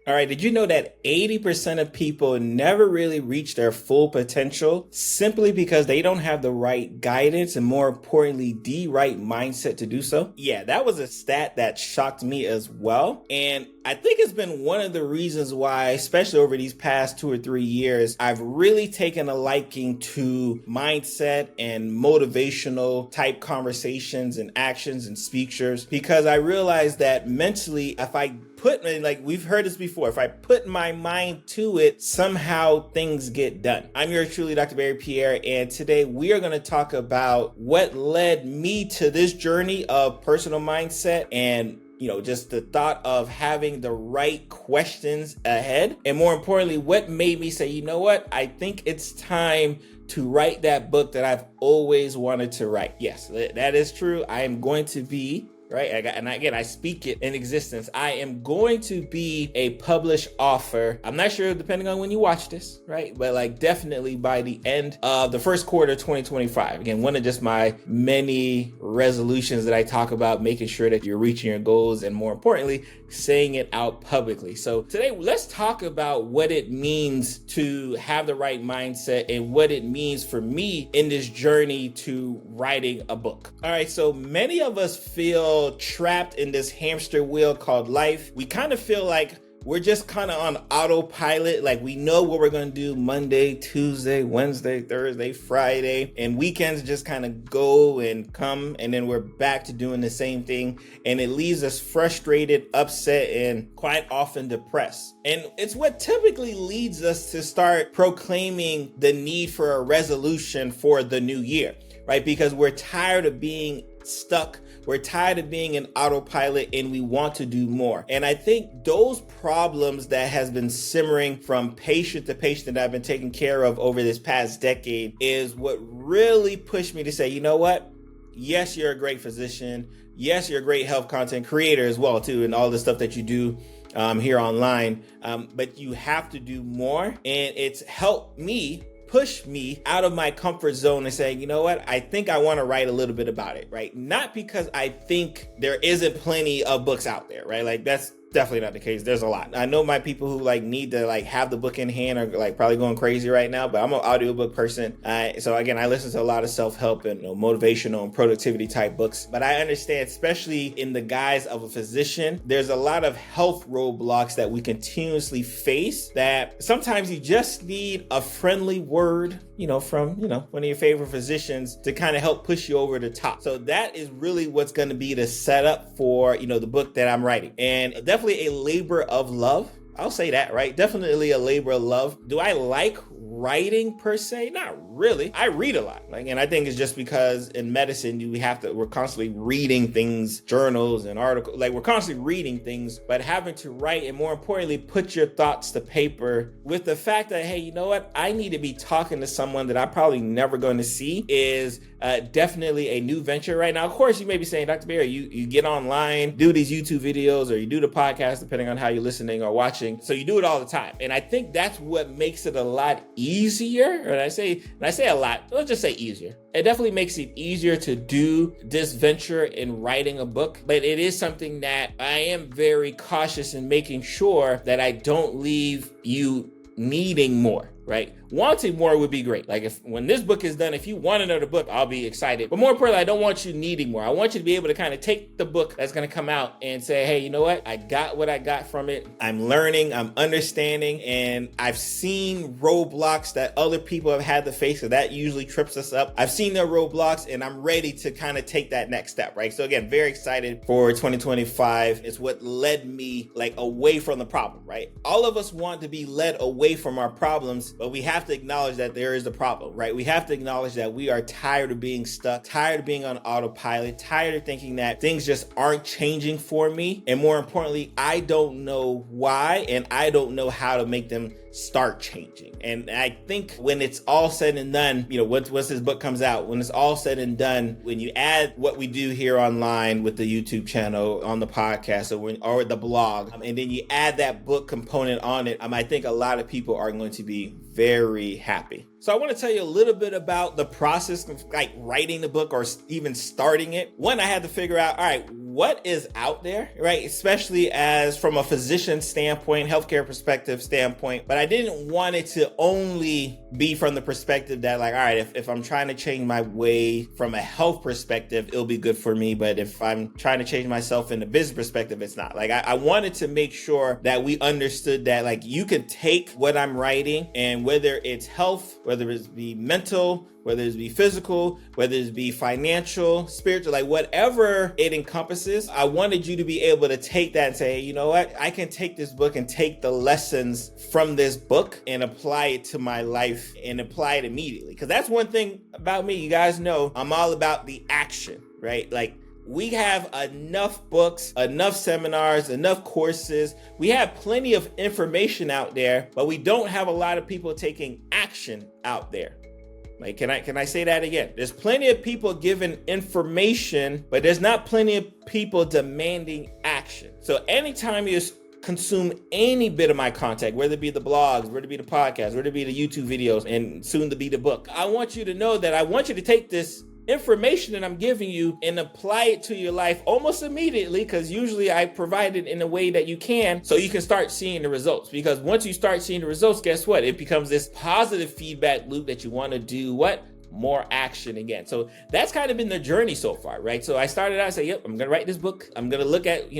All right, did you know that 80% of people never really reach their full potential simply because they don't have the right guidance and, more importantly, the right mindset to do so? Yeah, that was a stat that shocked me as well. And I think it's been one of the reasons why, especially over these past 2 or 3 years, I've really taken a liking to mindset and motivational type conversations and actions and speeches, because I realized that mentally, if I put, like we've heard this before, if I put my mind to it, somehow things get done. I'm yours truly, Dr. Barry Pierre, and today we are going to talk about what led me to this journey of personal mindset and just the thought of having the right questions ahead. And more importantly, what made me say, you know what, I think it's time to write that book that I've always wanted to write. Yes, that is true. I am going to be right. And again, I speak it in existence. I am going to be a published author. I'm not sure, depending on when you watch this, right? But definitely by the end of the first quarter of 2025. Again, one of just my many resolutions that I talk about, making sure that you're reaching your goals and, more importantly, saying it out publicly. So today, let's talk about what it means to have the right mindset and what it means for me in this journey to writing a book. All right. So many of us feel trapped in this hamster wheel called life. We kind of feel like we're just kind of on autopilot. Like we know what we're going to do Monday, Tuesday, Wednesday, Thursday, Friday, and weekends just kind of go and come, and then we're back to doing the same thing. And it leaves us frustrated, upset, and quite often depressed. And it's what typically leads us to start proclaiming the need for a resolution for the new year, right? Because we're tired of being stuck. We're tired of being in autopilot and we want to do more. And I think those problems that has been simmering from patient to patient that I've been taking care of over this past decade is what really pushed me to say, you know what? Yes, you're a great physician. Yes, you're a great health content creator as well, too, and all the stuff that you do here online. But you have to do more. And it's helped me push me out of my comfort zone and saying, you know what, I think I want to write a little bit about it, right? Not because I think there isn't plenty of books out there, right? That's definitely not the case. There's a lot. I know my people who need to have the book in hand are probably going crazy right now, but I'm an audiobook person. So again, I listen to a lot of self-help and motivational and productivity type books, but I understand, especially in the guise of a physician, there's a lot of health roadblocks that we continuously face that sometimes you just need a friendly word, from, one of your favorite physicians to kind of help push you over the top. So that is really what's going to be the setup for, the book that I'm writing. And definitely a labor of love. I'll say that, right? Definitely a labor of love. Do I like writing per se? Not really. I read a lot. And I think it's just because in medicine, we're constantly reading things, journals and articles. We're constantly reading things, but having to write and, more importantly, put your thoughts to paper with the fact that, hey, you know what? I need to be talking to someone that I'm probably never going to see is definitely a new venture right now. Of course, you may be saying, Dr. Barry, you get online, do these YouTube videos, or you do the podcast, depending on how you're listening or watching. So you do it all the time. And I think that's what makes it a lot easier. And I say a lot, let's just say easier. It definitely makes it easier to do this venture in writing a book. But it is something that I am very cautious in making sure that I don't leave you needing more, right? Wanting more would be great. When this book is done, if you want another book, I'll be excited. But more importantly, I don't want you needing more. I want you to be able to kind of take the book that's going to come out and say, hey, you know what? I got what I got from it. I'm learning, I'm understanding, and I've seen roadblocks that other people have had to face. So that usually trips us up. I've seen their roadblocks and I'm ready to kind of take that next step, right? So again, very excited for 2025. It's what led me away from the problem, right? All of us want to be led away from our problems, but we have to acknowledge that there is a problem, right? We have to acknowledge that we are tired of being stuck, tired of being on autopilot, tired of thinking that things just aren't changing for me. And more importantly, I don't know why, and I don't know how to make them start changing. And I think when it's all said and done, once this book comes out, when it's all said and done, when you add what we do here online with the YouTube channel, on the podcast, or the blog, and then you add that book component on it, I think a lot of people are going to be very happy. So I want to tell you a little bit about the process of writing the book or even starting it. One, I had to figure out, all right, what is out there, right? Especially as from a physician standpoint, healthcare perspective standpoint, but I didn't want it to only be from the perspective that like, all right, if I'm trying to change my way from a health perspective, it'll be good for me. But if I'm trying to change myself in the business perspective, it's not. Like I wanted to make sure that we understood that like you can take what I'm writing, and whether it's health, whether it's be mental, whether it be physical, whether it be financial, spiritual, like whatever it encompasses, I wanted you to be able to take that and say, hey, you know what? I can take this book and take the lessons from this book and apply it to my life and apply it immediately. Because that's one thing about me. You guys know I'm all about the action, right? Like we have enough books, enough seminars, enough courses. We have plenty of information out there, but we don't have a lot of people taking action out there. Like, can I say that again? There's plenty of people giving information, but there's not plenty of people demanding action. So anytime you consume any bit of my content, whether it be the blogs, whether it be the podcast, whether it be the YouTube videos, and soon to be the book, I want you to know that I want you to take this information that I'm giving you and apply it to your life almost immediately, because usually I provide it in a way that you can, so you can start seeing the results. Because once you start seeing the results, guess what? It becomes this positive feedback loop that you want to do what? More action again. So that's kind of been the journey so far, right? So I started out, I said, yep, I'm going to write this book. I'm going to look at,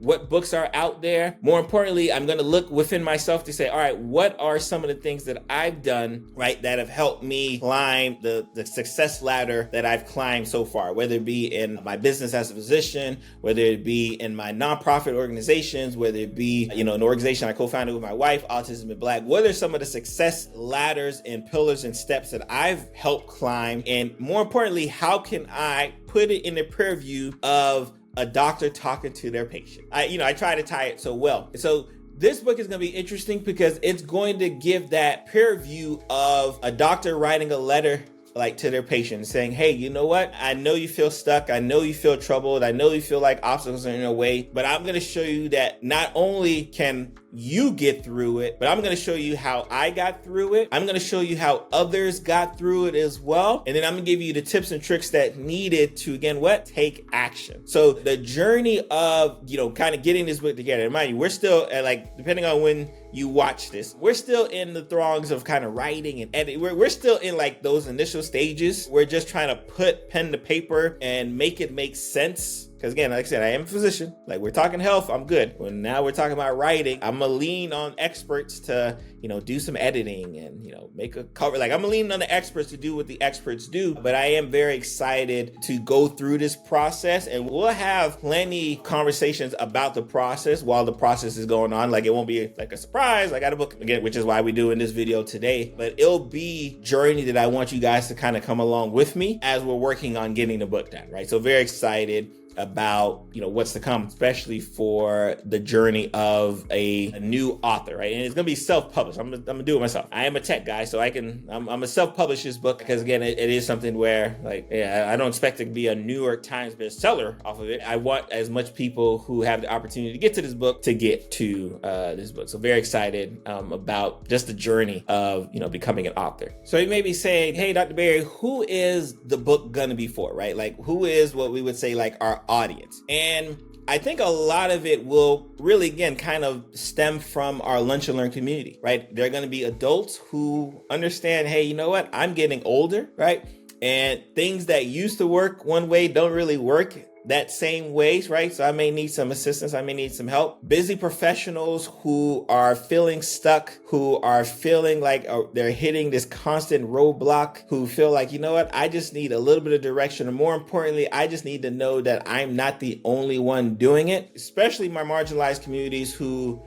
what books are out there. More importantly, I'm going to look within myself to say, all right, what are some of the things that I've done, right, that have helped me climb the success ladder that I've climbed so far, whether it be in my business as a physician, whether it be in my nonprofit organizations, whether it be, an organization I co-founded with my wife, Autism in Black. What are some of the success ladders and pillars and steps that I've helped climb? And more importantly, how can I put it in the purview of a doctor talking to their patient? I try to tie it so well. So this book is going to be interesting because it's going to give that peer view of a doctor writing a letter like to their patient saying, hey, you know what? I know you feel stuck. I know you feel troubled. I know you feel like obstacles are in your way, but I'm going to show you that not only can you get through it, but I'm going to show you how I got through it. I'm going to show you how others got through it as well. And then I'm going to give you the tips and tricks that needed to, again, what? Take action. So the journey of, kind of getting this book together. And mind you, we're still at depending on when you watch this, we're still in the throngs of kind of writing and editing. We're still in those initial stages. We're just trying to put pen to paper and make it make sense. Because again, like I said, I am a physician. Like we're talking health, I'm good. When now we're talking about writing, I'm gonna lean on experts to, do some editing and, make a cover. Like I'm gonna lean on the experts to do what the experts do. But I am very excited to go through this process, and we'll have plenty conversations about the process while the process is going on. Like it won't be like a surprise. I got a book again, which is why we're doing this video today. But it'll be journey that I want you guys to kind of come along with me as we're working on getting the book done, right? So very excited about what's to come, especially for the journey of a new author, right? And it's gonna be self-published. I'm gonna do it myself. I am a tech guy, so I'm gonna self-publish this book because again, it is something where I don't expect it to be a New York Times bestseller off of it. I want as much people who have the opportunity to get to this book to get to this book. So very excited about just the journey of becoming an author. So you may be saying, hey, Dr. Barry, who is the book gonna be for, right? Like who is what we would say like our audience? And I think a lot of it will really, again, kind of stem from our Lunch and Learn community, right? They're going to be adults who understand, hey, you know what? I'm getting older, right? And things that used to work one way don't really work that same way, right? So I may need some assistance. I may need some help. Busy professionals who are feeling stuck, who are feeling like they're hitting this constant roadblock, who feel like, you know what? I just need a little bit of direction. And more importantly, I just need to know that I'm not the only one doing it, especially my marginalized communities who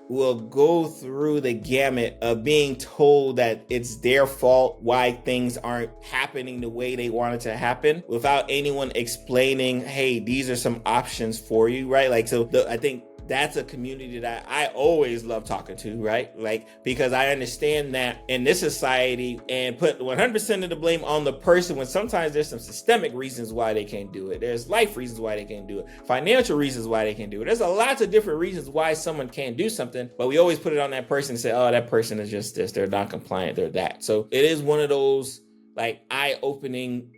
will go through the gamut of being told that it's their fault why things aren't happening the way they want it to happen without anyone explaining, hey, these are some options for you, right? I think that's a community that I always love talking to, right? Because I understand that in this society and put 100% of the blame on the person when sometimes there's some systemic reasons why they can't do it. There's life reasons why they can't do it. Financial reasons why they can't do it. There's a lots of different reasons why someone can't do something, but we always put it on that person and say, oh, that person is just this, they're not compliant, they're that. So it is one of those eye-opening,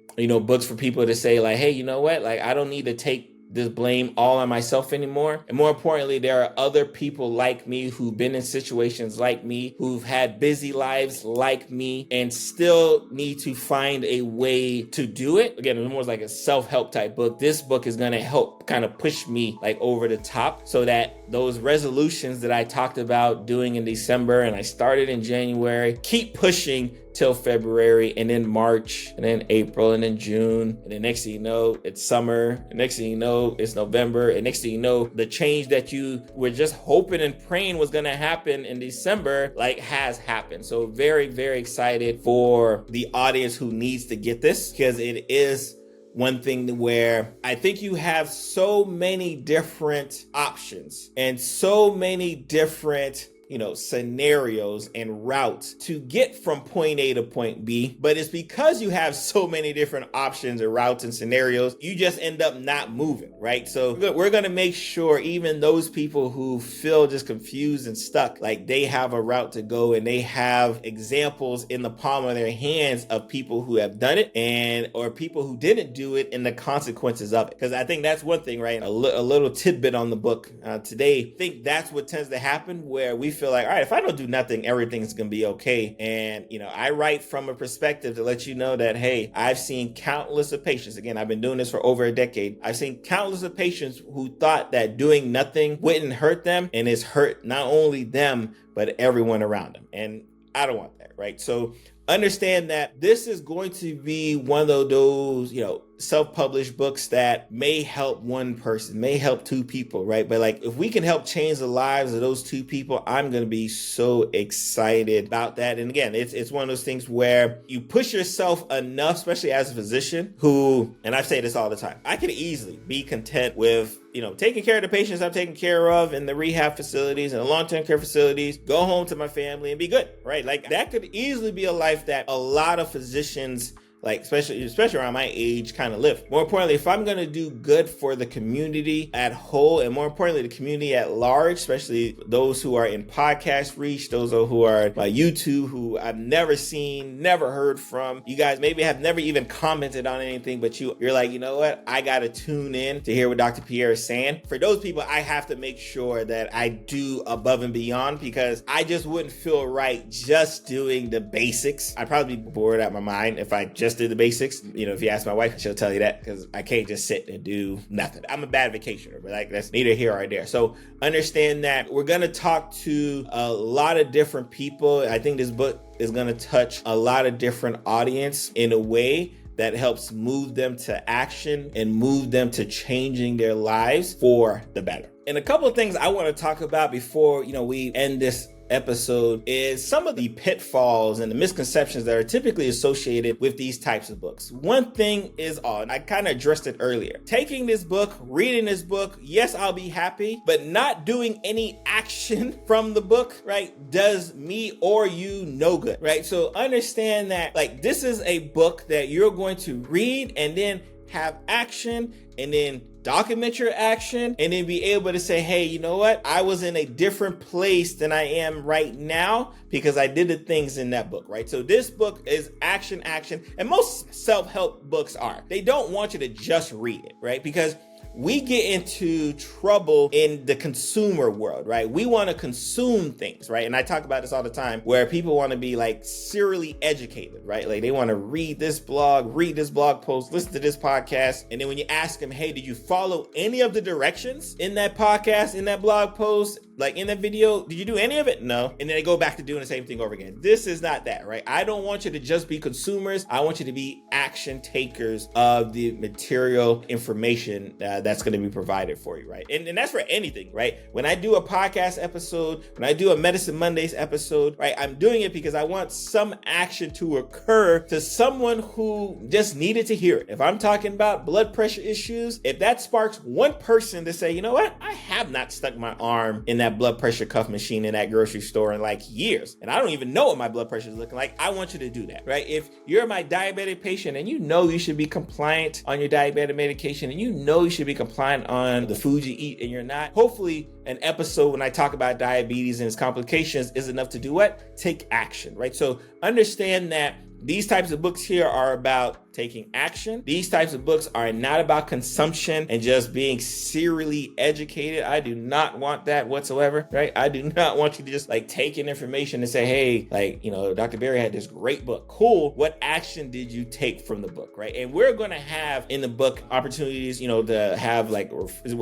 books for people to say hey, you know what? I don't need to take just blame all on myself anymore. And more importantly, there are other people like me who've been in situations like me, who've had busy lives like me, and still need to find a way to do it. Again, it's more like a self-help type book. This book is going to help kind of push me like over the top so that those resolutions that I talked about doing in December and I started in January, keep pushing till February, and then March, and then April, and then June, and then next thing you know, it's summer, and next thing you know, it's November, and next thing you know, the change that you were just hoping and praying was gonna happen in December, like, has happened. So very, very excited for the audience who needs to get this, because it is one thing where I think you have so many different options and so many different scenarios and routes to get from point A to point B, but it's because you have so many different options and routes and scenarios, you just end up not moving, right? So we're going to make sure even those people who feel just confused and stuck, like they have a route to go and they have examples in the palm of their hands of people who have done it or people who didn't do it and the consequences of it. Because I think that's one thing, right? A little tidbit on the book today. I think that's what tends to happen, where we feel like, all right, if I don't do nothing, everything's going to be okay. And, I write from a perspective to let you know that, hey, I've seen countless of patients. Again, I've been doing this for over a decade. I've seen countless of patients who thought that doing nothing wouldn't hurt them, and it's hurt not only them, but everyone around them. And I don't want that, right? So understand that this is going to be one of those, self-published books that may help one person, may help two people, right? But like, if we can help change the lives of those two people, I'm going to be so excited about that. And again, it's one of those things where you push yourself enough, especially as a physician and I say this all the time, I could easily be content with taking care of the patients I'm taking care of in the rehab facilities and the long-term care facilities, go home to my family and be good, right? Like, that could easily be a life that a lot of physicians, like especially around my age, kind of live. More importantly, if I'm going to do good for the community at whole, and more importantly, the community at large, especially those who are in podcast reach, those who are by YouTube, who I've never seen, never heard from. You guys maybe have never even commented on anything, but you're like, you know what? I got to tune in to hear what Dr. Pierre is saying. For those people, I have to make sure that I do above and beyond, because I just wouldn't feel right just doing the basics. I'd probably be bored out of my mind if I just did the basics. If you ask my wife, she'll tell you that, because I can't just sit and do nothing. I'm a bad vacationer, but like, that's neither here or there. So understand that we're going to talk to a lot of different people. I think this book is going to touch a lot of different audience in a way that helps move them to action and move them to changing their lives for the better. And a couple of things I want to talk about before, we end this episode is some of the pitfalls and the misconceptions that are typically associated with these types of books. One thing is I kind of addressed it earlier. Taking this book, reading this book, yes, I'll be happy, but not doing any action from the book, right, does me or you no good, right? So understand that, like, this is a book that you're going to read and then have action and then document your action and then be able to say, hey, you know what? I was in a different place than I am right now because I did the things in that book, right? So this book is action. And most self-help books are. They don't want you to just read it, right? Because we get into trouble in the consumer world, right? We want to consume things, right? And I talk about this all the time, where people want to be like serially educated, right? Like, they want to read this blog post, listen to this podcast. And then when you ask them, hey, did you follow any of the directions in that podcast, in that blog post, like in that video? Did you do any of it? No. And then they go back to doing the same thing over again. This is not that, right? I don't want you to just be consumers. I want you to be action takers of the material information that's going to be provided for you, right? And that's for anything, right? When I do a podcast episode, when I do a Medicine Mondays episode, right, I'm doing it because I want some action to occur to someone who just needed to hear it. If I'm talking about blood pressure issues, if that sparks one person to say, you know what, I have not stuck my arm in that blood pressure cuff machine in that grocery store in like years, and I don't even know what my blood pressure is looking like, I want you to do that, right? If you're my diabetic patient and you know you should be compliant on your diabetic medication and you know you should be compliant on the food you eat and you're not, hopefully an episode when I talk about diabetes and its complications is enough to do what? Take action, right? So understand that These types of books here are about taking action. These types of books are not about consumption and just being serially educated. I do not want that whatsoever, right? I do not want you to just like take in information and say, hey, like, Dr. Barry had this great book. Cool. What action did you take from the book, right? And we're going to have in the book opportunities, to have like,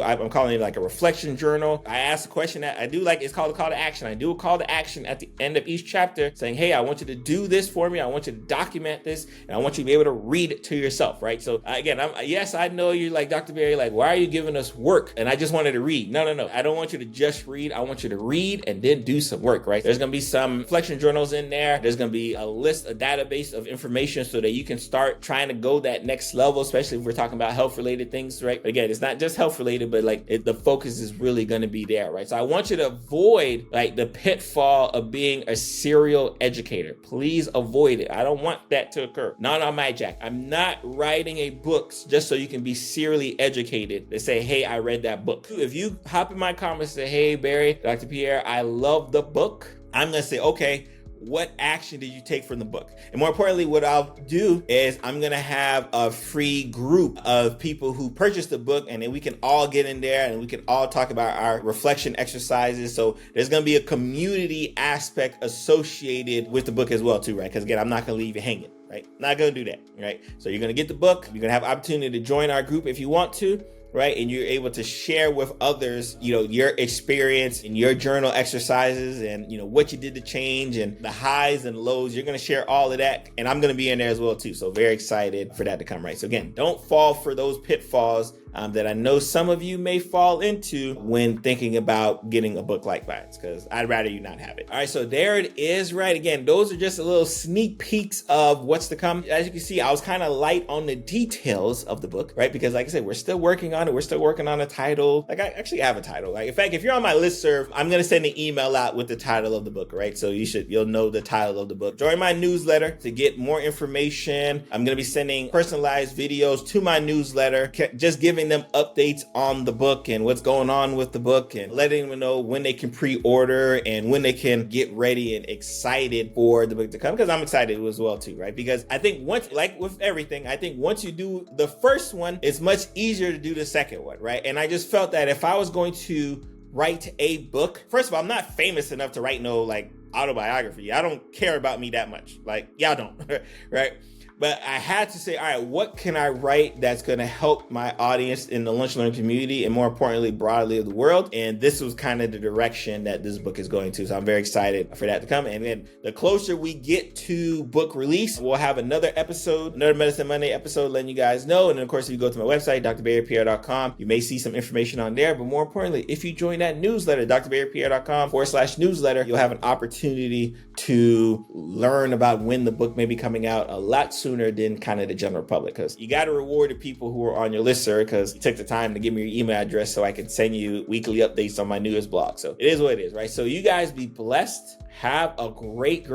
I'm calling it like a reflection journal. I ask a question that I do like, it's called a call to action. I do a call to action at the end of each chapter saying, hey, I want you to do this for me. I want you to document this and I want you to be able to read it to yourself, right? So again, yes, I know you're like, Dr. Barry, like, why are you giving us work? And I just wanted to read. No. I don't want you to just read. I want you to read and then do some work, right? There's going to be some reflection journals in there. There's going to be a list, a database of information so that you can start trying to go that next level, especially if we're talking about health related things, right? But again, it's not just health related, but like the focus is really going to be there, right? So I want you to avoid like the pitfall of being a serial educator. Please avoid it. I don't want that to occur. Not on my jack. I'm not writing a book just so you can be serially educated. They say, hey, I read that book. If you hop in my comments and say, hey, Barry, Dr. Pierre, I love the book, I'm going to say, okay, what action did you take from the book? And more importantly, what I'll do is I'm going to have a free group of people who purchased the book, and then we can all get in there and we can all talk about our reflection exercises. So there's going to be a community aspect associated with the book as well too, right? Because again, I'm not going to leave you hanging, right? Not going to do that, right? So you're going to get the book. You're going to have opportunity to join our group if you want to, right? And you're able to share with others, your experience and your journal exercises and, what you did to change and the highs and lows. You're going to share all of that. And I'm going to be in there as well too. So very excited for that to come, right? So again, don't fall for those pitfalls that I know some of you may fall into when thinking about getting a book like mine, because I'd rather you not have it. All right, so there it is, right? Again, those are just a little sneak peeks of what's to come. As you can see, I was kind of light on the details of the book, right? Because like I said, we're still working on it. We're still working on a title. Like I actually have a title. Like in fact, if you're on my listserv, I'm going to send an email out with the title of the book, right? So you'll know the title of the book. Join my newsletter to get more information. I'm going to be sending personalized videos to my newsletter, just giving them updates on the book and what's going on with the book and letting them know when they can pre-order and when they can get ready and excited for the book to come, because I'm excited as well too, right? Because I think once, like with everything, I think once you do the first one, it's much easier to do the second one, right? And I just felt that if I was going to write a book, first of all, I'm not famous enough to write no like autobiography. I don't care about me that much. Like y'all don't, right? But I had to say, all right, what can I write that's going to help my audience in the lunch learning community and more importantly, broadly of the world? And this was kind of the direction that this book is going to. So I'm very excited for that to come. And then the closer we get to book release, we'll have another episode, another Medicine Monday episode, letting you guys know. And then of course, if you go to my website, drbarrypierre.com, you may see some information on there. But more importantly, if you join that newsletter, drbarrypierre.com/newsletter, you'll have an opportunity to learn about when the book may be coming out a lot sooner than kind of the general public, because you got to reward the people who are on your list, sir, because you took the time to give me your email address so I can send you weekly updates on my newest blog. So it is what it is, right? So you guys be blessed. Have a great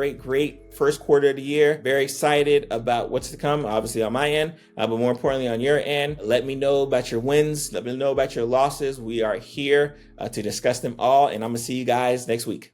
first quarter of the year. Very excited about what's to come, obviously on my end, but more importantly on your end. Let me know about your wins. Let me know about your losses. We are here to discuss them all, and I'm going to see you guys next week.